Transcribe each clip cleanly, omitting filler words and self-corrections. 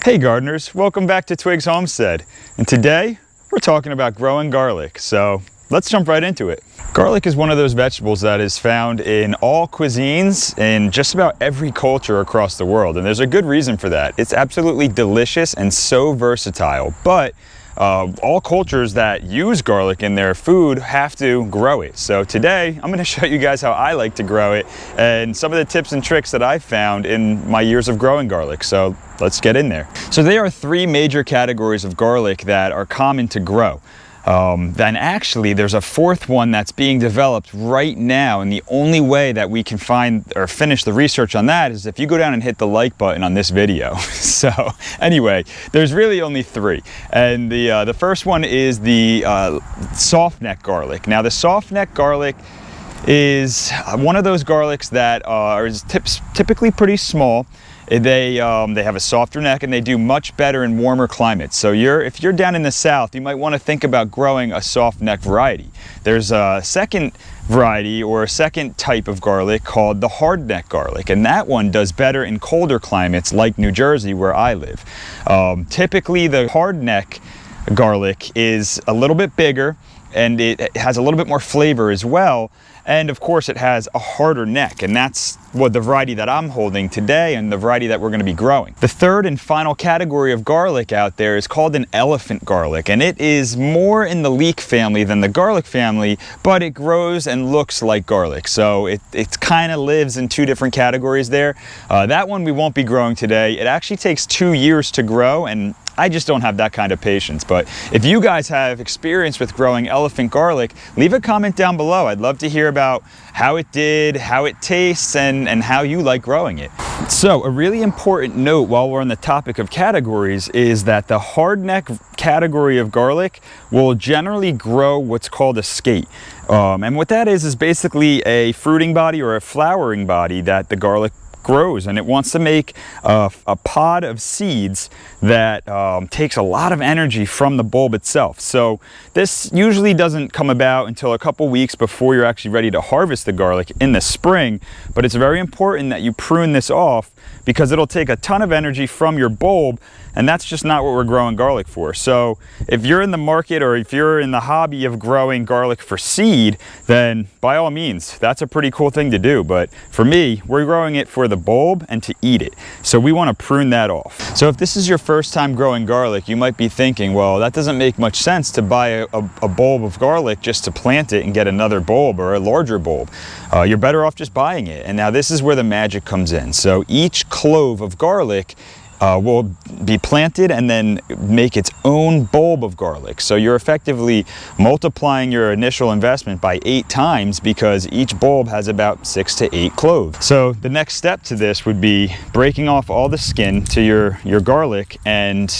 Hey gardeners, welcome back to Twigs Homestead. And today we're talking about growing garlic, so let's jump right into it. Garlic is one of those vegetables that is found in all cuisines in just about every culture across the world, and there's a good reason for that. It's absolutely delicious and so versatile, but all cultures that use garlic in their food have to grow it. So today I'm going to show you guys how I like to grow it and some of the tips and tricks that I've found in my years of growing garlic. So let's get in there. So there are three major categories of garlic that are common to grow. Then actually there's a fourth one that's being developed right now, and the only way that we can find or finish the research on that is if you go down and hit the like button on this video. So anyway, there's really only three, and the first one is the soft neck garlic. Now the soft neck garlic is one of those garlics that is typically pretty small. They have a softer neck and they do much better in warmer climates. So if you're down in the south, you might want to think about growing a soft neck variety. There's a second variety or a second type of garlic called the hard neck garlic, and that one does better in colder climates like New Jersey where I live. Typically the hard neck garlic is a little bit bigger and it has a little bit more flavor as well. And of course it has a harder neck, and that's what the variety that I'm holding today and the variety that we're going to be growing. The third and final category of garlic out there is called an elephant garlic, and it is more in the leek family than the garlic family, but it grows and looks like garlic. So it kind of lives in two different categories there. That one we won't be growing today. It actually takes 2 years to grow, and I just don't have that kind of patience. But if you guys have experience with growing elephant garlic, leave a comment down below. I'd love to hear about how it did, how it tastes, and how you like growing it. So a really important note while we're on the topic of categories is that the hard neck category of garlic will generally grow what's called a skate. And what that is basically a fruiting body or a flowering body that the garlic grows, and it wants to make a pod of seeds that takes a lot of energy from the bulb itself. So this usually doesn't come about until a couple weeks before you're actually ready to harvest the garlic in the spring, but it's very important that you prune this off because it'll take a ton of energy from your bulb, and that's just not what we're growing garlic for. So if you're in the market or if you're in the hobby of growing garlic for seed, then by all means, that's a pretty cool thing to do. But for me, we're growing it for the bulb and to eat it. So we want to prune that off. So if this is your first time growing garlic, you might be thinking, well, that doesn't make much sense to buy a bulb of garlic just to plant it and get another bulb or a larger bulb. You're better off just buying it. And now this is where the magic comes in. So each clove of garlic will be planted and then make its own bulb of garlic. So you're effectively multiplying your initial investment by 8 times because each bulb has about 6 to 8 cloves. So the next step to this would be breaking off all the skin to your garlic and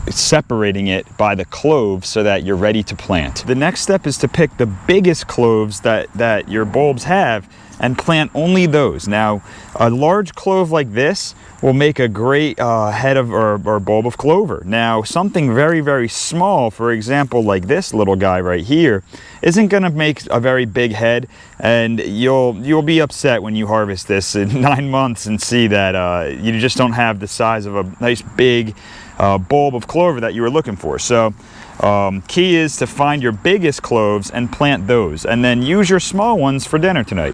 separating it by the cloves so that you're ready to plant. The next step is to pick the biggest cloves that your bulbs have and plant only those. Now, a large clove like this will make a great head of or bulb of clover. Now, something very, very small, for example, like this little guy right here, isn't gonna make a very big head, and you'll be upset when you harvest this in 9 months and see that you just don't have the size of a nice big bulb of clover that you were looking for. So key is to find your biggest cloves and plant those, and then use your small ones for dinner tonight.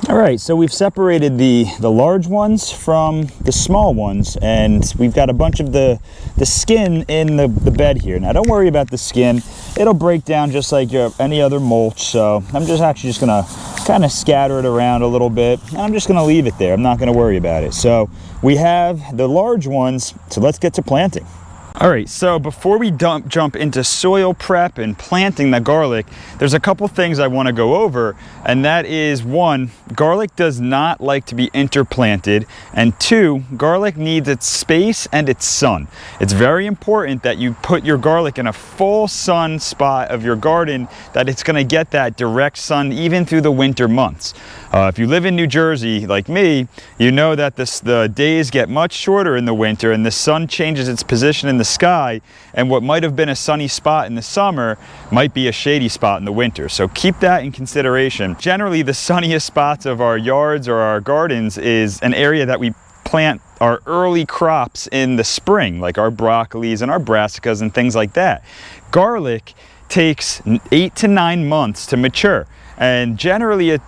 All right, so we've separated the large ones from the small ones, and we've got a bunch of the skin in the bed here. Now don't worry about the skin. It'll break down just like any other mulch. So I'm actually just gonna kind of scatter it around a little bit, and I'm just gonna leave it there. I'm not gonna worry about it. So we have the large ones, so let's get to planting. All right, so before we jump into soil prep and planting the garlic, there's a couple things I want to go over, and that is, one, garlic does not like to be interplanted, and two, garlic needs its space and its sun. It's very important that you put your garlic in a full sun spot of your garden, that it's going to get that direct sun even through the winter months. If you live in New Jersey like me, you know that the days get much shorter in the winter and the sun changes its position in the sky, and what might have been a sunny spot in the summer might be a shady spot in the winter. So keep that in consideration. Generally, the sunniest spots of our yards or our gardens is an area that we plant our early crops in the spring, like our broccolis and our brassicas and things like that. Garlic takes 8 to 9 months to mature. And generally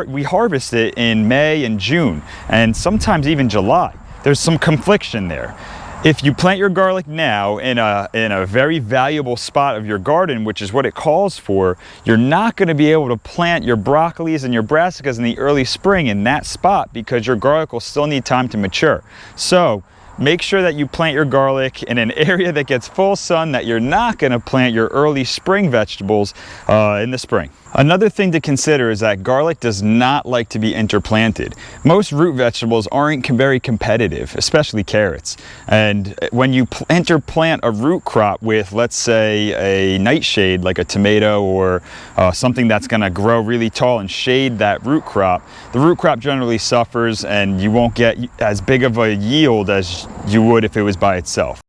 we harvest it in May and June, and sometimes even July. There's some confliction there. If you plant your garlic now in a very valuable spot of your garden, which is what it calls for, you're not going to be able to plant your broccolis and your brassicas in the early spring in that spot because your garlic will still need time to mature. So make sure that you plant your garlic in an area that gets full sun, that you're not going to plant your early spring vegetables in the spring. Another thing to consider is that garlic does not like to be interplanted. Most root vegetables aren't very competitive, especially carrots. And when you interplant a root crop with, let's say, a nightshade like a tomato or something that's going to grow really tall and shade that root crop, the root crop generally suffers and you won't get as big of a yield as you would if it was by itself.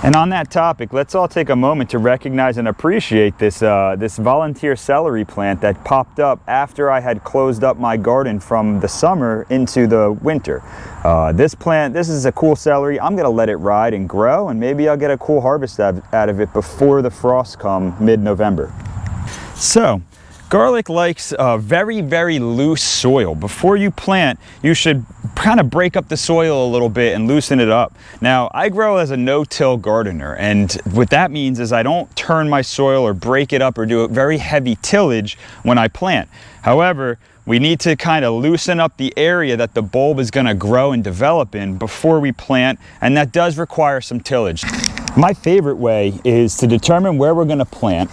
And on that topic, let's all take a moment to recognize and appreciate this volunteer celery plant that popped up after I had closed up my garden from the summer into the winter. This is a cool celery. I'm going to let it ride and grow, and maybe I'll get a cool harvest out of it before the frosts come mid-November. So, garlic likes very, very loose soil. Before you plant, you should kind of break up the soil a little bit and loosen it up. Now, I grow as a no-till gardener, and what that means is I don't turn my soil or break it up or do a very heavy tillage when I plant. However, we need to kind of loosen up the area that the bulb is going to grow and develop in before we plant, and that does require some tillage. My favorite way is to determine where we're going to plant,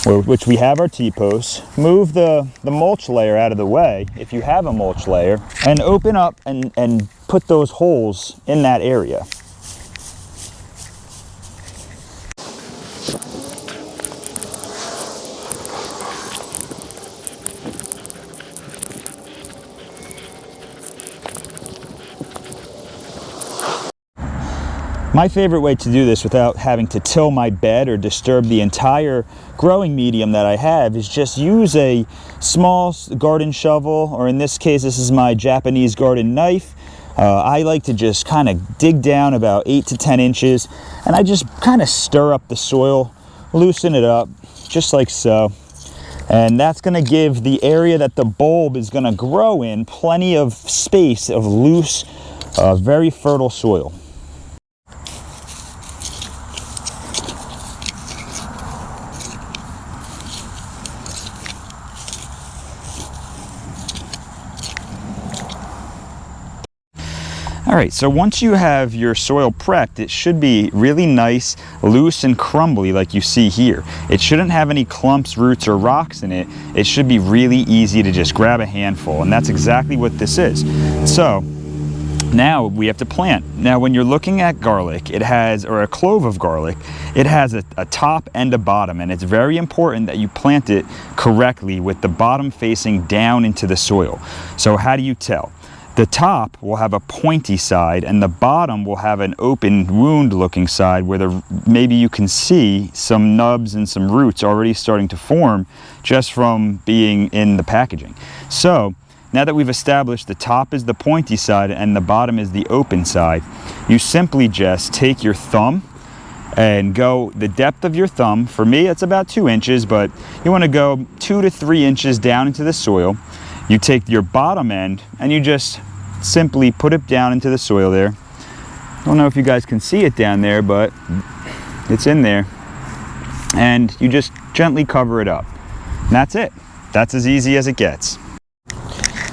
which we have our T-posts, move the mulch layer out of the way, if you have a mulch layer, and open up and put those holes in that area. My favorite way to do this without having to till my bed or disturb the entire growing medium that I have is just use a small garden shovel, or in this case, this is my Japanese garden knife. I like to just kind of dig down about 8 to 10 inches, and I just kind of stir up the soil, loosen it up, just like so. And that's going to give the area that the bulb is going to grow in plenty of space of loose, very fertile soil. All right, so once you have your soil prepped, it should be really nice, loose and crumbly like you see here. It shouldn't have any clumps, roots, or rocks in it. It should be really easy to just grab a handful, and that's exactly what this is. So now we have to plant. Now when you're looking at garlic, or a clove of garlic, it has a top and a bottom, and it's very important that you plant it correctly with the bottom facing down into the soil. So how do you tell? The top will have a pointy side, and the bottom will have an open wound looking side where maybe you can see some nubs and some roots already starting to form just from being in the packaging. So now that we've established the top is the pointy side and the bottom is the open side, you simply just take your thumb and go the depth of your thumb. For me, it's about 2 inches, but you want to go 2 to 3 inches down into the soil. You take your bottom end and you just simply put it down into the soil there. I don't know if you guys can see it down there, but it's in there. And you just gently cover it up. And that's it. That's as easy as it gets.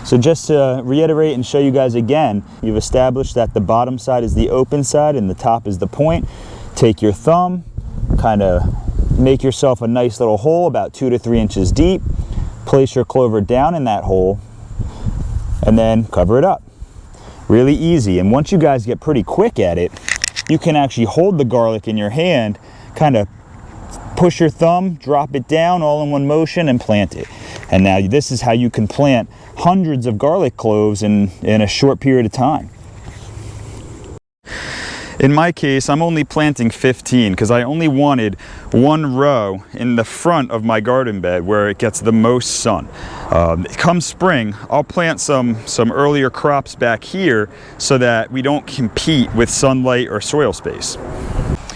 So just to reiterate and show you guys again, you've established that the bottom side is the open side and the top is the point. Take your thumb, kind of make yourself a nice little hole about 2 to 3 inches deep. Place your clover down in that hole and then cover it up. Really easy. And once you guys get pretty quick at it, you can actually hold the garlic in your hand, kind of push your thumb, drop it down all in one motion and plant it. And now this is how you can plant hundreds of garlic cloves in a short period of time. In my case, I'm only planting 15 because I only wanted one row in the front of my garden bed where it gets the most sun. Come spring, I'll plant some earlier crops back here so that we don't compete with sunlight or soil space.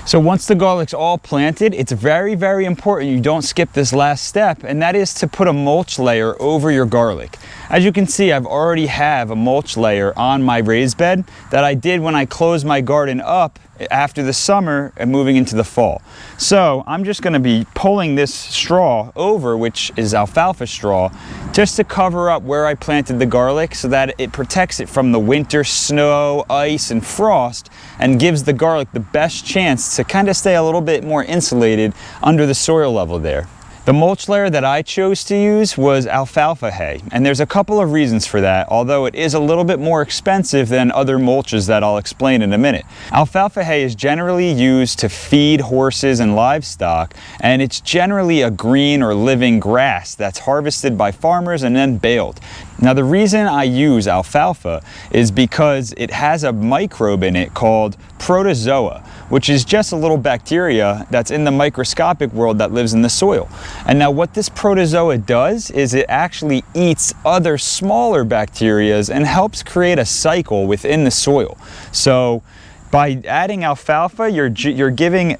So once the garlic's all planted, it's very, very important you don't skip this last step, and that is to put a mulch layer over your garlic. As you can see, I've already have a mulch layer on my raised bed that I did when I closed my garden up after the summer and moving into the fall. So I'm just going to be pulling this straw over, which is alfalfa straw, just to cover up where I planted the garlic so that it protects it from the winter snow, ice, and frost, and gives the garlic the best chance to kind of stay a little bit more insulated under the soil level there. The mulch layer that I chose to use was alfalfa hay, and there's a couple of reasons for that, although it is a little bit more expensive than other mulches that I'll explain in a minute. Alfalfa hay is generally used to feed horses and livestock, and it's generally a green or living grass that's harvested by farmers and then baled. Now, the reason I use alfalfa is because it has a microbe in it called protozoa, which is just a little bacteria that's in the microscopic world that lives in the soil. And now what this protozoa does is it actually eats other smaller bacterias and helps create a cycle within the soil. So by adding alfalfa, you're giving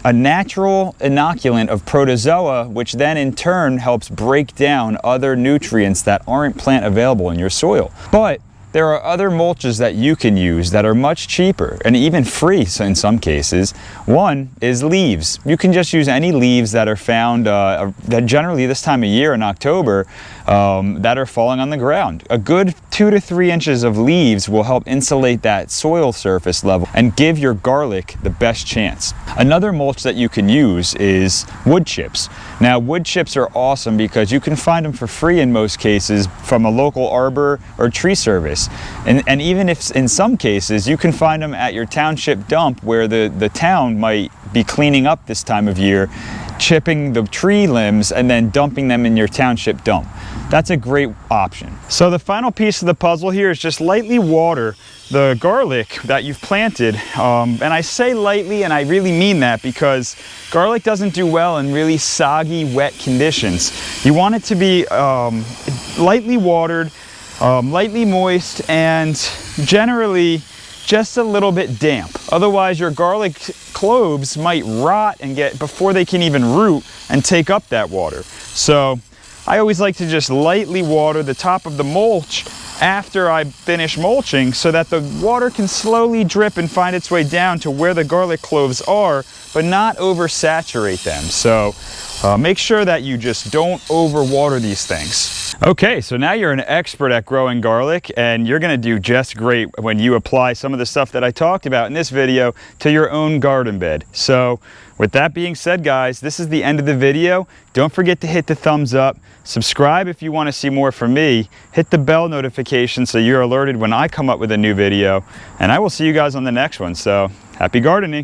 a natural inoculant of protozoa, which then in turn helps break down other nutrients that aren't plant available in your soil. But there are other mulches that you can use that are much cheaper and even free in some cases. One is leaves. You can just use any leaves that are found that generally this time of year in October that are falling on the ground. A good 2 to 3 inches of leaves will help insulate that soil surface level and give your garlic the best chance. Another mulch that you can use is wood chips. Now, wood chips are awesome because you can find them for free in most cases from a local arbor or tree service. And even if in some cases you can find them at your township dump where the town might be cleaning up this time of year, chipping the tree limbs and then dumping them in your township dump. That's a great option. So the final piece of the puzzle here is just lightly water the garlic that you've planted. And I say lightly, and I really mean that because garlic doesn't do well in really soggy, wet conditions. You want it to be lightly watered, lightly moist, and generally just a little bit damp. Otherwise your garlic cloves might rot and before they can even root and take up that water. So I always like to just lightly water the top of the mulch after I finish mulching so that the water can slowly drip and find its way down to where the garlic cloves are, but not oversaturate them. So make sure that you just don't overwater these things. Okay, so now you're an expert at growing garlic, and you're gonna do just great when you apply some of the stuff that I talked about in this video to your own garden bed. So with that being said, guys, this is the end of the video. Don't forget to hit the thumbs up, subscribe if you want to see more from me, hit the bell notification so you're alerted when I come up with a new video, and I will see you guys on the next one. So happy gardening.